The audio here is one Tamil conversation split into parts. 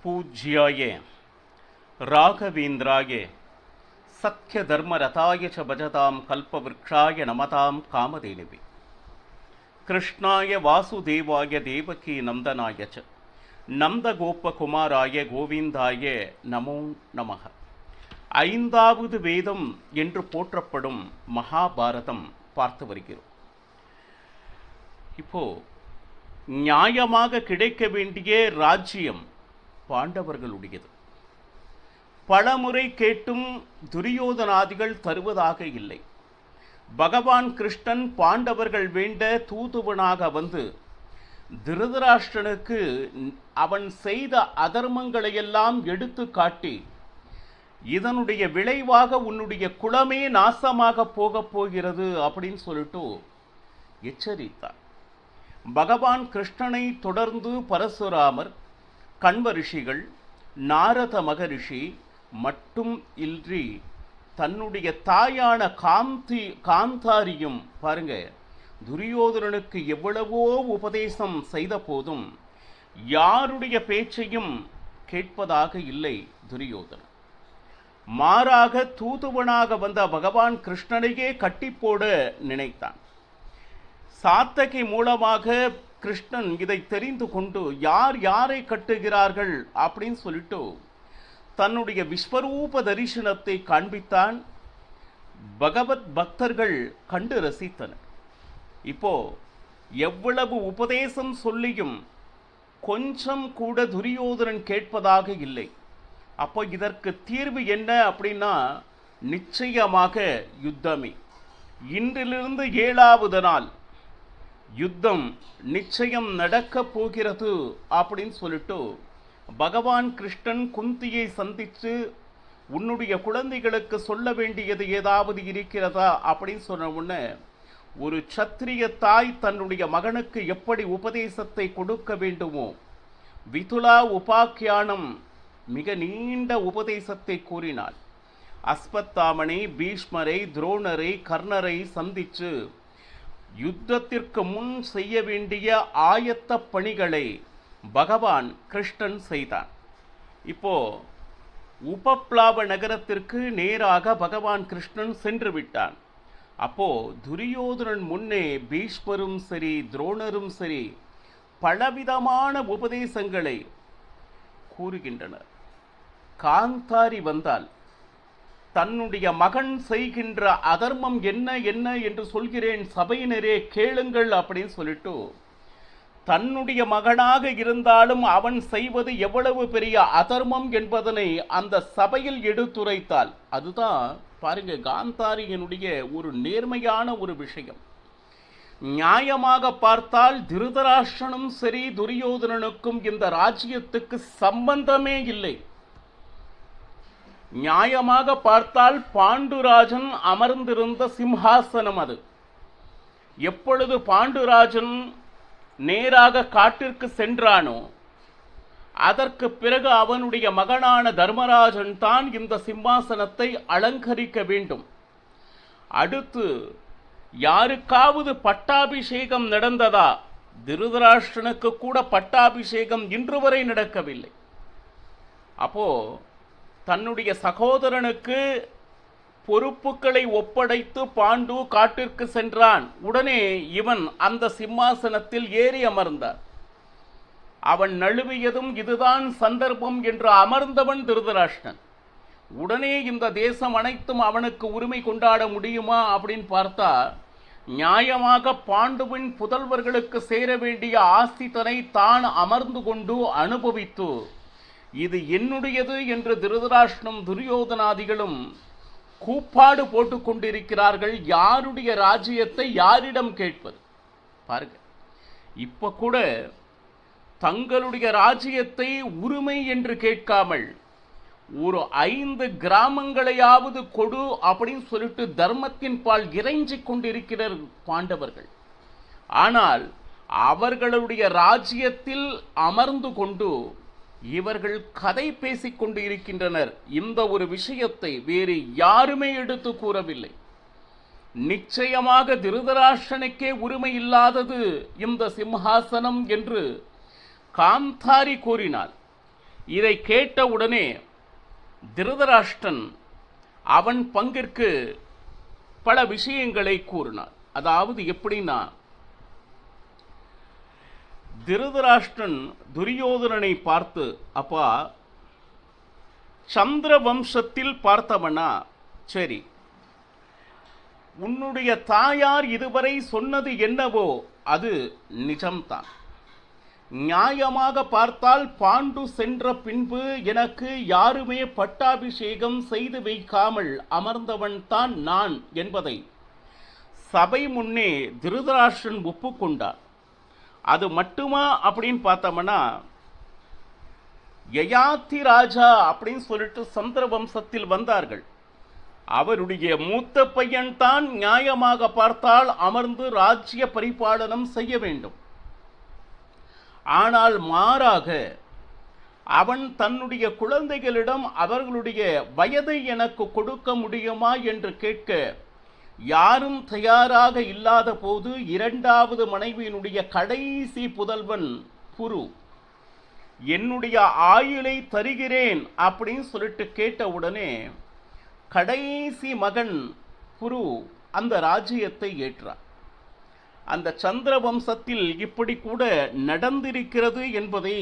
पूज्याय राघवेन्द्राय सत्यधर्मरताय च भजतां कल्पवृक्षाय नमतां कामधेनुवे कृष्णाय वासुदेवाय देवकी नंदनाय च नंदगोपकुमाराय गोविंदाय நமோ நமः. ஐந்தாவது வேதம் என்று போற்றப்படும் மகாபாரதம் பார்த்து வருகிறோம். இப்போ நியாயமாக கிடைக்க வேண்டிய ராஜ்யம் பாண்டவர்களுடையது. பலமுறை கேட்டும் துரியோதனாதிகள் தருவதாக இல்லை. பகவான் கிருஷ்ணன் பாண்டவர்கள் வேண்ட தூதுவனாக வந்து திருதராஷ்டிரனுக்கு அவன் செய்த அதர்மங்களையெல்லாம் எடுத்து காட்டி இதனுடைய விளைவாக உன்னுடைய குலமே நாசமாக போகப் போகிறது அப்படின்னு சொல்லிட்டு எச்சரித்தார். பகவான் கிருஷ்ணனை தொடர்ந்து பரசுராமர், கண்வ ரிஷிகள், நாரத மகரிஷி மட்டும் இன்றி தன்னுடைய தாயான காந்தாரியும் பாருங்க, துரியோதனனுக்கு எவ்வளவோ உபதேசம் செய்த போதும் யாருடைய பேச்சையும் கேட்பதாக இல்லை துரியோதனன். மாறாக தூதுவனாக வந்த பகவான் கிருஷ்ணனையே கட்டி போட நினைத்தான். சாத்தகி மூலமாக கிருஷ்ணன் இதை தெரிந்து கொண்டு யார் யாரை கட்டுகிறார்கள் அப்படின்னு சொல்லிட்டு தன்னுடைய விஸ்வரூப தரிசனத்தை காண்பித்தான். பகவத் பக்தர்கள் கண்டு ரசித்தனர். இப்போ எவ்வளவு உபதேசம் சொல்லியும் கொஞ்சம் கூட துரியோதனன் கேட்பதாக இல்லை. அப்போ இதற்கு தீர்வு என்ன அப்படின்னா நிச்சயமாக யுத்தமே. இன்றிலிருந்து 7வது நாள் யுத்தம் நிச்சயம் நடக்க போகிறது அப்படின்னு சொல்லிட்டு பகவான் கிருஷ்ணன் குந்தியை சந்தித்து உன்னுடைய குழந்தைகளுக்கு சொல்ல வேண்டியது ஏதாவது இருக்கிறதா அப்படின்னு சொன்ன உடனே ஒரு சத்திரிய தாய் தன்னுடைய மகனுக்கு எப்படி உபதேசத்தை கொடுக்க வேண்டுமோ விதுலா உபாக்கியானம் மிக நீண்ட உபதேசத்தை கூறினாள். அஸ்வத்தாமனை, பீஷ்மரை, துரோணரை, கர்ணரை சந்தித்து யுத்தத்திற்கு முன் செய்ய வேண்டிய ஆயத்த பணிகளை பகவான் கிருஷ்ணன் செய்தான். இப்போ உபப்ளாவ நகரத்திற்கு நேராக பகவான் கிருஷ்ணன் சென்று விட்டான். அப்போ துரியோதனன் முன்னே பீஷ்மரும் சரி, துரோணரும் சரி பலவிதமான உபதேசங்களை கூறுகின்றனர். காந்தாரி வந்தால் தன்னுடைய மகன் செய்கின்ற அதர்மம் என்ன என்ன என்று சொல்கிறேன், சபையினரே கேளுங்கள் அப்படின்னு சொல்லிட்டு தன்னுடைய மகனாக இருந்தாலும் அவன் செய்வது எவ்வளவு பெரிய அதர்மம் என்பதனை அந்த சபையில் எடுத்துரைத்தால் அதுதான் பாருங்க காந்தாரியினுடைய ஒரு நேர்மையான ஒரு விஷயம். நியாயமாக பார்த்தால் திருதராஷ்டிரனும் சரி துரியோதனனுக்கும் இந்த ராஜ்யத்துக்கு சம்பந்தமே இல்லை. நியாயமாக பார்த்தால் பாண்டுராஜன் அமர்ந்திருந்த சிம்ஹாசனம் அது. எப்பொழுது பாண்டுராஜன் நேராக காட்டிற்கு சென்றானோ அதற்கு பிறகு அவனுடைய மகனான தர்மராஜன் தான் இந்த சிம்மாசனத்தை அலங்கரிக்க வேண்டும். அடுத்து யாருக்காவது பட்டாபிஷேகம் நடந்ததா? திருதராஷ்டிரனுக்கு கூட பட்டாபிஷேகம் இன்று வரை நடக்கவில்லை. அப்போ தன்னுடைய சகோதரனுக்கு பொறுப்புகளை ஒப்படைத்து பாண்டு காட்டிற்கு சென்றான். உடனே இவன் அந்த சிம்மாசனத்தில் ஏறி அமர்ந்தார். அவன் நழுவியதும் இதுதான் சந்தர்ப்பம் என்று அமர்ந்தவன் திருதராஷ்டிரன். உடனே இந்த தேசம் அனைத்தும் அவனுக்கு உரிமை கொண்டாட முடியுமா அப்படின்னு பார்த்தா நியாயமாக பாண்டுவின் புதல்வர்களுக்கு சேர வேண்டிய ஆஸ்திதனை தான் அமர்ந்து கொண்டு அனுபவித்து இது என்னுடையது என்று திருதராஷ்டிரனும் துரியோதனாதிகளும் கூப்பாடு போட்டு கொண்டிருக்கிறார்கள். யாருடைய ராஜ்யத்தை யாரிடம் கேட்பது? பாருங்க, இப்ப கூட தங்களுடைய ராஜ்யத்தை உரிமை என்று கேட்காமல் ஒரு 5 கிராமங்களையாவது கொடு அப்படின்னு சொல்லிட்டு தர்மத்தின் பால் இறைஞ்சி கொண்டிருக்கிறார் பாண்டவர்கள். ஆனால் அவர்களுடைய ராஜ்யத்தில் அமர்ந்து கொண்டு இவர்கள் கதை பேசிக்கொண்டு இருக்கின்றனர். இந்த ஒரு விஷயத்தை வேறு யாருமே எடுத்து கூறவில்லை. நிச்சயமாக திருதராஷ்டிரனுக்கே உரிமை இல்லாதது இந்த சிம்ஹாசனம் என்று காந்தாரி கூறினாள். இதை கேட்டவுடனே திருதராஷ்டிரன் அவன் பங்கிற்கு பல விஷயங்களை கூறினார். அதாவது எப்படின்னா, திருதராஷ்டிரன் துரியோதனனை பார்த்து, அப்பா, சந்திர வம்சத்தில் பார்த்தவனா, சரி, உன்னுடைய தாயார் இதுவரை சொன்னது என்னவோ அது நிஜம்தான். நியாயமாக பார்த்தால் பாண்டு சென்ற பின்பு எனக்கு யாருமே பட்டாபிஷேகம் செய்து வைக்காமல் அமர்ந்தவன் தான் நான் என்பதை சபை முன்னே திருதராஷ்டிரன் ஒப்புக்கொண்டார். அது மட்டுமா அப்படின்னு பார்த்தோம்னா, யயாதி ராஜா அப்படின்னு சொல்லிட்டு சந்திர வம்சத்தில் வந்தார்கள். அவருடைய மூத்த பையன் தான் நியாயமாக பார்த்தால் அமர்ந்து ராஜ்ய பரிபாலனம் செய்ய வேண்டும். ஆனால் மாறாக அவன் தன்னுடைய குழந்தைகளிடம் அவர்களுடைய வயதை எனக்கு கொடுக்க முடியுமா என்று கேட்க யாரும் தயாராக இல்லாத போது இரண்டாவது மனைவியினுடைய கடைசி புதல்வன் புரு, என்னுடைய ஆயுளை தருகிறேன் அப்படின்னு சொல்லிட்டு கேட்டவுடனே கடைசி மகன் புரு அந்த ராஜ்யத்தை ஏற்றார். அந்த சந்திர வம்சத்தில் இப்படி கூட நடந்திருக்கிறது என்பதை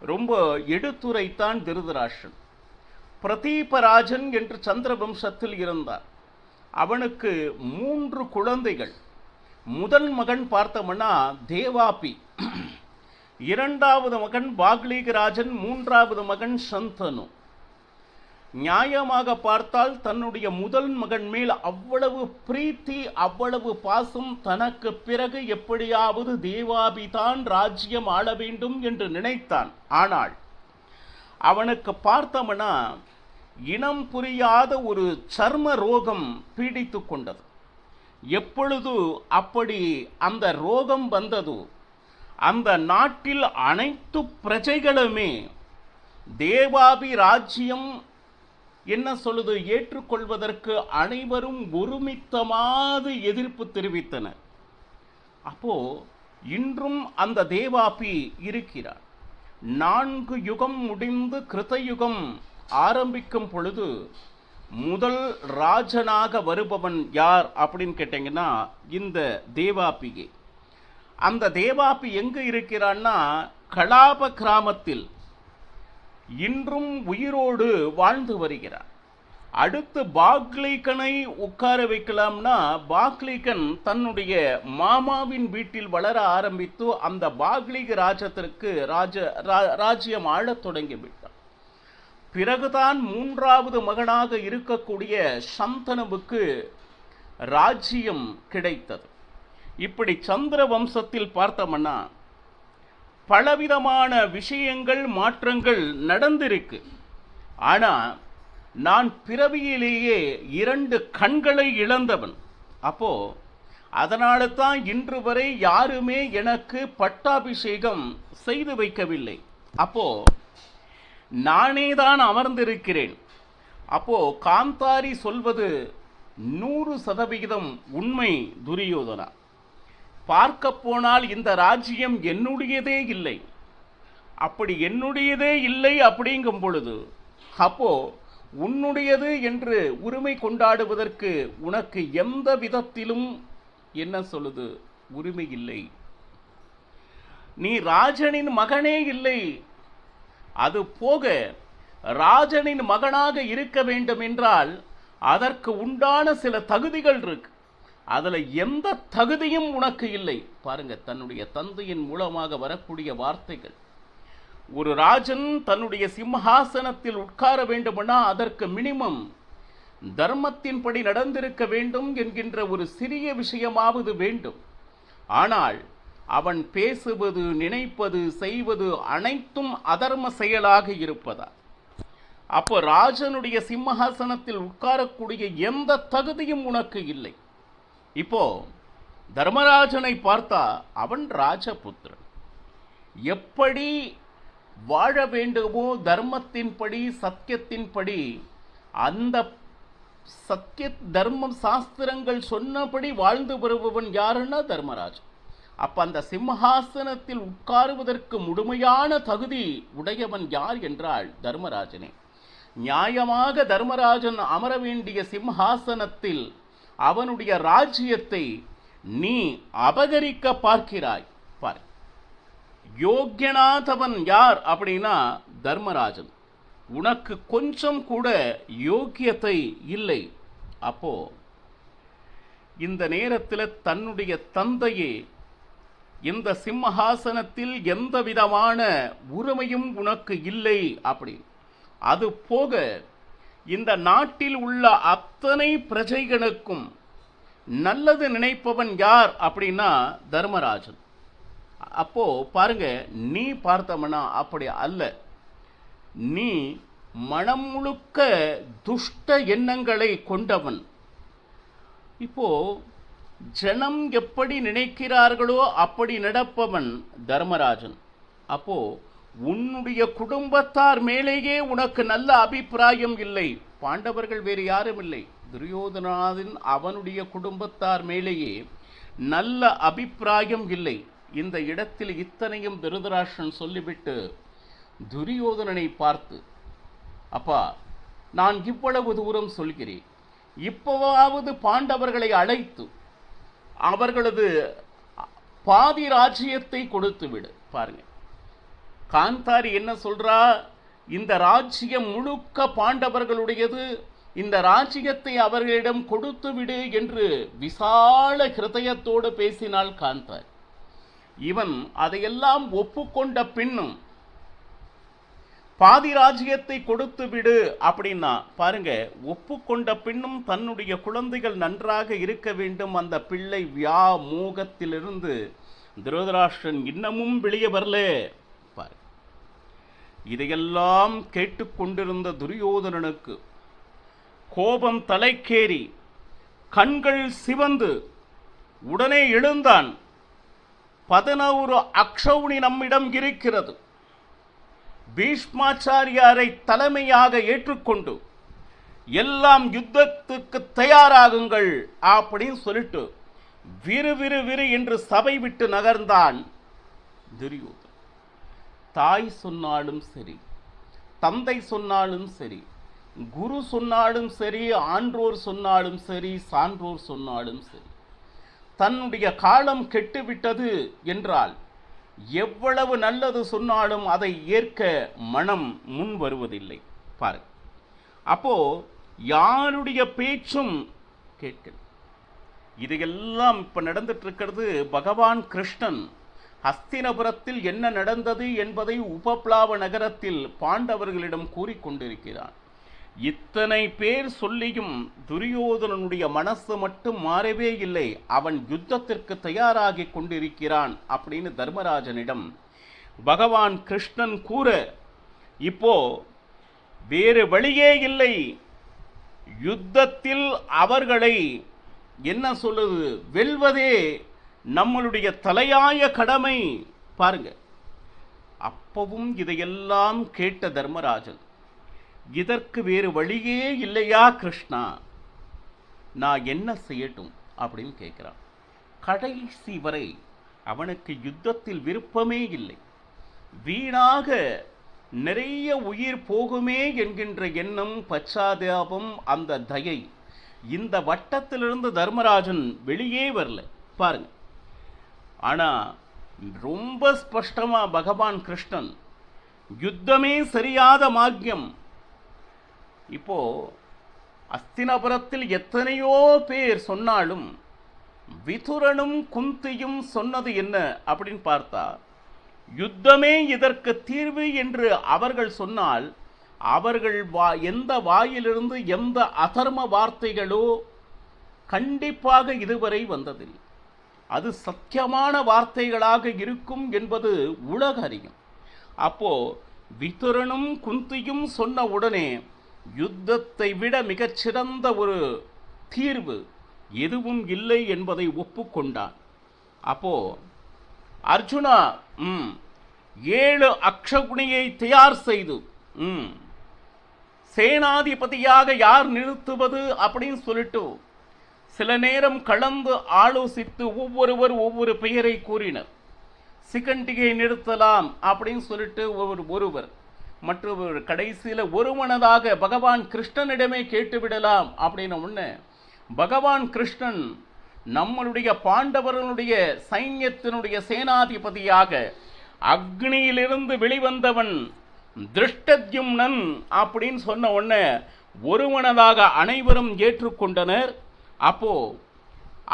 ரொம்ப எடுத்துரைத்தான் திருதராஷ்டிரன். பிரதீபராஜன் என்று சந்திர வம்சத்தில் இருந்தார். அவனுக்கு 3 குழந்தைகள். முதல் மகன் பார்த்தோம்னா தேவாபி, இரண்டாவது மகன் பாக்லீகராஜன், மூன்றாவது மகன் சந்தனு. நியாயமாக பார்த்தால் தன்னுடைய முதல் மகன் மேல் அவ்வளவு பிரீத்தி, அவ்வளவு பாசம், தனக்கு பிறகு எப்படியாவது தேவாபிதான் ராஜ்யம் ஆள வேண்டும் என்று நினைத்தான். ஆனால் அவனுக்கு பார்த்தோம்னா இனம் புரியாத ஒரு சர்ம ரோகம் பீடித்து கொண்டது. எப்பொழுது அப்படி அந்த ரோகம் வந்தது, அந்த நாட்டில் அனைத்து பிரஜைகளுமே தேவாபி ராஜ்யம் என்ன சொல்லுது ஏற்றுக்கொள்வதற்கு அனைவரும் ஒருமித்தமாது எதிர்ப்பு தெரிவித்தனர். அப்போ இன்றும் அந்த தேவாபி இருக்கிறார். 4 யுகம் முடிந்து கிருதயுகம் ஆரம்பிக்கும் பொழுது முதல் ராஜனாக வருபவன் யார் அப்படின்னு கேட்டீங்கன்னா இந்த தேவாபியே. அந்த தேவாபி எங்கு இருக்கிறான்னா கலாப கிராமத்தில் இன்றும் உயிரோடு வாழ்ந்து வருகிறார். அடுத்து பாக்லீகனை உட்கார வைக்கலாம்னா பாக்லீகன் தன்னுடைய மாமாவின் வீட்டில் வளர ஆரம்பித்து அந்த பாக்லீக ராஜ்யத்திற்கு ராஜ்யம் ஆளத் தொடங்கிவிட்டார். பிறகுதான் 3வது மகனாக இருக்கக்கூடிய சந்தனுவுக்கு ராஜ்யம் கிடைத்தது. இப்படி சந்திர வம்சத்தில் பார்த்தோம்னா பலவிதமான விஷயங்கள் மாற்றங்கள் நடந்திருக்கு. ஆனால் நான் பிறவியிலேயே 2 கண்களை இழந்தவன். அப்போ அதனால தான் இன்று வரை யாருமே எனக்கு பட்டாபிஷேகம் செய்து வைக்கவில்லை. அப்போ நானே தான் அமர்ந்திருக்கிறேன். அப்போ காந்தாரி சொல்வது 100% உண்மை துரியோதனா. பார்க்க போனால் இந்த ராஜ்யம் என்னுடையதே இல்லை. அப்படி என்னுடையதே இல்லை அப்படிங்கும் பொழுது அப்போ உன்னுடையது என்று உரிமை கொண்டாடுவதற்கு உனக்கு எந்த விதத்திலும் என்ன சொல்லுது உரிமை இல்லை. நீ ராஜனின் மகனே இல்லை. அது போக ராஜனின் மகனாக இருக்க வேண்டும் என்றால் அதற்கு உண்டான சில தகுதிகள் இருக்கு. அதில் எந்த தகுதியும் உனக்கு இல்லை. பாருங்க, தன்னுடைய தந்தையின் மூலமாக வரக்கூடிய வார்த்தைகள். ஒரு ராஜன் தன்னுடைய சிம்ஹாசனத்தில் உட்கார வேண்டுமெனா அதற்கு மினிமம் தர்மத்தின்படி நடந்திருக்க வேண்டும் என்கின்ற ஒரு சிறிய விஷயமாவது வேண்டும். ஆனால் அவன் பேசுவது, நினைப்பது, செய்வது அனைத்தும் அதர்ம செயலாக இருப்பதா? அப்போ ராஜனுடைய சிம்ஹாசனத்தில் உட்காரக்கூடிய எந்த தகுதியும் உனக்கு இல்லை. இப்போ தர்மராஜனை பார்த்தா அவன் ராஜபுத்திரன். எப்படி வாழ வேண்டுமோ தர்மத்தின்படி, சத்தியத்தின்படி, அந்த சத்திய தர்மம் சாஸ்திரங்கள் சொன்னபடி வாழ்ந்து வருபவன் யாருன்னா தர்மராஜன். அப்ப அந்த சிம்ஹாசனத்தில் உட்காருவதற்கு முழுமையான தகுதி உடையவன் யார் என்றால் தர்மராஜனே. நியாயமாக தர்மராஜன் அமர வேண்டிய சிம்ஹாசனத்தில் அவனுடைய ராஜ்யத்தை நீ அபகரிக்க பார்க்கிறாய். பார், யோக்கியனாதவன் யார் அப்படின்னா தர்மராஜன். உனக்கு கொஞ்சம் கூட யோக்கியத்தை இல்லை. அப்போ இந்த நேரத்தில் தன்னுடைய தந்தையே இந்த சிம்ஹாசனத்தில் எந்த விதமான உரிமையும் உனக்கு இல்லை அப்படி. அது போக இந்த நாட்டில் உள்ள அத்தனை பிரஜைகளுக்கும் நல்லது நினைப்பவன் யார் அப்படின்னா தர்மராஜன். அப்போ பாருங்க, நீ பார்த்தவனா அப்படி அல்ல. நீ மனம் முழுக்க துஷ்ட எண்ணங்களை கொண்டவன். இப்போ ஜனம் எப்படி நினைக்கிறார்களோ அப்படி நடப்பவன் தர்மராஜன். அப்போ உன்னுடைய குடும்பத்தார் மேலேயே உனக்கு நல்ல அபிப்பிராயம் இல்லை. பாண்டவர்கள் வேறு யாரும் இல்லை, துரியோதனாதின் அவனுடைய குடும்பத்தார் மேலேயே நல்ல அபிப்பிராயம் இல்லை. இந்த இடத்தில் இத்தனையும் திருதராஷ்டிரன் சொல்லிவிட்டு துரியோதனனை பார்த்து, அப்பா, நான் இவ்வளவு தூரம் சொல்கிறேன், இப்போவாவது பாண்டவர்களை அழைத்து அவர்களது பாதி ராஜ்யத்தை கொடுத்து விடு. பாருங்க, காந்தாரி என்ன சொல்றா, இந்த ராஜ்யம் முழுக்க பாண்டவர்களுடையது, இந்த ராஜ்யத்தை அவர்களிடம் கொடுத்து விடு என்று விசால ஹிருதயத்தோடு பேசினாள் காந்தாரி. இவன் அதையெல்லாம் ஒப்புக்கொண்ட பின்னும் பாதி ராஜ்யத்தை கொடுத்து விடு அப்படின்னா பாருங்க, ஒப்புக்கொண்ட பின்னும் தன்னுடைய குழந்தைகள் நன்றாக இருக்க வேண்டும். அந்த பிள்ளை வியாமோகத்திலிருந்து திருதராஷ்டிரன் இன்னமும் வெளியே வரல. பாரு, இதையெல்லாம் கேட்டுக்கொண்டிருந்த துரியோதனனுக்கு கோபம் தலைக்கேறி கண்கள் சிவந்து உடனே எழுந்தான். 11 அக்ஷௌணி நம்மிடம் இருக்கிறது, பீஷ்மாச்சாரியாரை தலைமையாக ஏற்றுக்கொண்டு எல்லாம் யுத்தத்துக்கு தயாராகுங்கள் அப்படின்னு சொல்லிட்டு விறு என்று சபை விட்டு நகர்ந்தான் துரியோதனன். தாய் சொன்னாலும் சரி, தந்தை சொன்னாலும் சரி, குரு சொன்னாலும் சரி, ஆன்றோர் சொன்னாலும் சரி, சான்றோர் சொன்னாலும் சரி, தன்னுடைய காலம் கெட்டுவிட்டது என்றால் எவ்வளவு நல்லது சொன்னாலும் அதை ஏற்க மனம் முன் வருவதில்லை. பாரு, அப்போ யாருடைய பேச்சும் கேட்கல. இதையெல்லாம் இப்ப நடந்துட்டு இருக்கிறது. பகவான் கிருஷ்ணன் ஹஸ்தினபுரத்தில் என்ன நடந்தது என்பதை உபப்ளாவ நகரத்தில் பாண்டவர்களிடம் கூறிக்கொண்டிருக்கிறான். இத்தனை பேர் சொல்லியும் துரியோதனனுடைய மனசு மட்டும் மாறவே இல்லை. அவன் யுத்தத்திற்கு தயாராகி கொண்டிருக்கிறான் அப்படின்னு தர்மராஜனிடம் பகவான் கிருஷ்ணன் கூற, இப்போ வேறு வழியே இல்லை, யுத்தத்தில் அவர்களை என்ன சொல்லுது, வெல்வதே நம்மளுடைய தலையாய கடமை. பாருங்க, அப்பவும் இதையெல்லாம் கேட்ட தர்மராஜன், இதற்கு வேறு வழியே இல்லையா கிருஷ்ணா, நான் என்ன செய்யட்டும் அப்படின்னு கேட்கிறான். கடைசி வரை அவனுக்கு யுத்தத்தில் விருப்பமே இல்லை. வீணாக நிறைய உயிர் போகுமே என்கின்ற எண்ணம், பச்சாதாபம், அந்த தயை, இந்த வட்டத்திலிருந்து தர்மராஜன் வெளியே வரல. பாருங்க, ஆனா ரொம்ப ஸ்பஷ்டமா பகவான் கிருஷ்ணன், யுத்தமே சரியாத மார்க்கம். இப்போ அஸ்தினபுரத்தில் எத்தனையோ பேர் சொன்னாலும் விதுரனும் குந்தியும் சொன்னது என்ன அப்படின்னு பார்த்தா, யுத்தமே இதற்கு தீர்வு என்று அவர்கள் சொன்னால், அவர்கள் எந்த வாயிலிருந்து எந்த அதர்ம வார்த்தைகளோ கண்டிப்பாக இதுவரை வந்ததில்லை. அது சத்தியமான வார்த்தைகளாக இருக்கும் என்பது உலக அறியும். அப்போ விதுரனும் குந்தியும் சொன்ன உடனே யுத்தத்தை விட மிகச்சிறந்த ஒரு தீர்வு எதுவும் இல்லை என்பதை ஒப்புக்கொண்டான். அப்போ அர்ஜுனா, 7 அக்ஷகுணியை தயார் செய்து சேனாதிபதியாக யார் நிறுத்துவது அப்படின்னு சொல்லிட்டு சில நேரம் கலந்து ஆலோசித்து ஒவ்வொருவர் ஒவ்வொரு பெயரை கூறினர். சிகண்டியை நிறுத்தலாம் அப்படின்னு சொல்லிட்டு ஒருவர், மற்றொரு கடைசியில் ஒருமனதாக பகவான் கிருஷ்ணனிடமே கேட்டுவிடலாம் அப்படின்னு ஒன்று. பகவான் கிருஷ்ணன் நம்மளுடைய பாண்டவர்களுடைய சைன்யத்தினுடைய சேனாதிபதியாக அக்னியிலிருந்து வெளிவந்தவன் திருஷ்டத்யும்னன் அப்படின்னு சொன்ன உடனே ஒருமனதாக அனைவரும் ஏற்றுக்கொண்டனர். அப்போ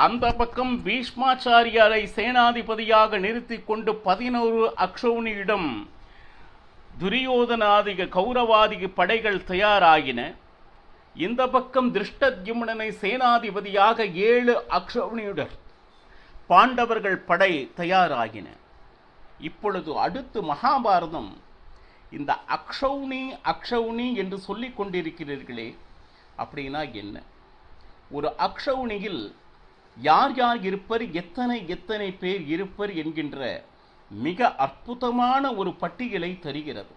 அந்த பக்கம் பீஷ்மாச்சாரியாரை சேனாதிபதியாக நிறுத்தி கொண்டு 11 அக்ஷௌணியிடம் துரியோதனாதிக கௌரவாதிக படைகள் தயாராகின. இந்த பக்கம் திருஷ்டத்யும்னனை சேனாதிபதியாக 7 அக்ஷௌணியுடன் பாண்டவர்கள் படை தயாராகின. இப்பொழுது அடுத்து மகாபாரதம் இந்த அக்ஷௌணி என்று சொல்லிக் கொண்டிருக்கிறீர்களே, அப்படின்னா என்ன? ஒரு அக்ஷௌணியில் யார் யார் இருப்பர், எத்தனை பேர் இருப்பர் என்கின்ற மிக அற்புதமான ஒரு பட்டியலை தருகிறது.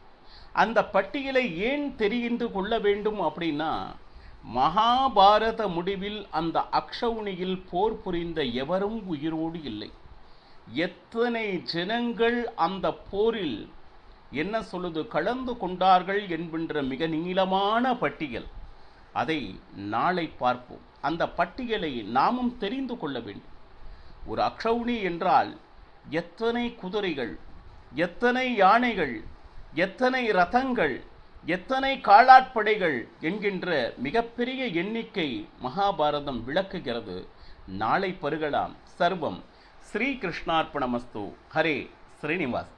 அந்த பட்டியலை ஏன் தெரிந்து கொள்ள வேண்டும் அப்படின்னா, மகாபாரத முடிவில் அந்த அக்ஷௌணியில் போர் புரிந்த எவரும் உயிரோடு இல்லை. எத்தனை ஜனங்கள் அந்த போரில் என்ன சொல்லுது கலந்து கொண்டார்கள் என்கின்ற மிக நீளமான பட்டியல். அதை நாளை பார்ப்போம். அந்த பட்டியலை நாமும் தெரிந்து கொள்ள வேண்டும். ஒரு அக்ஷௌணி என்றால் எத்தனை குதிரைகள், எத்தனை யானைகள், எத்தனை ரதங்கள், எத்தனை காலாட்படைகள் என்கின்ற மிகப்பெரிய எண்ணிக்கை மகாபாரதம் விளக்குகிறது. நாளை பருகலாம். சர்வம் ஸ்ரீ கிருஷ்ணார்ப்பணமஸ்து. ஹரே ஸ்ரீனிவாஸ்.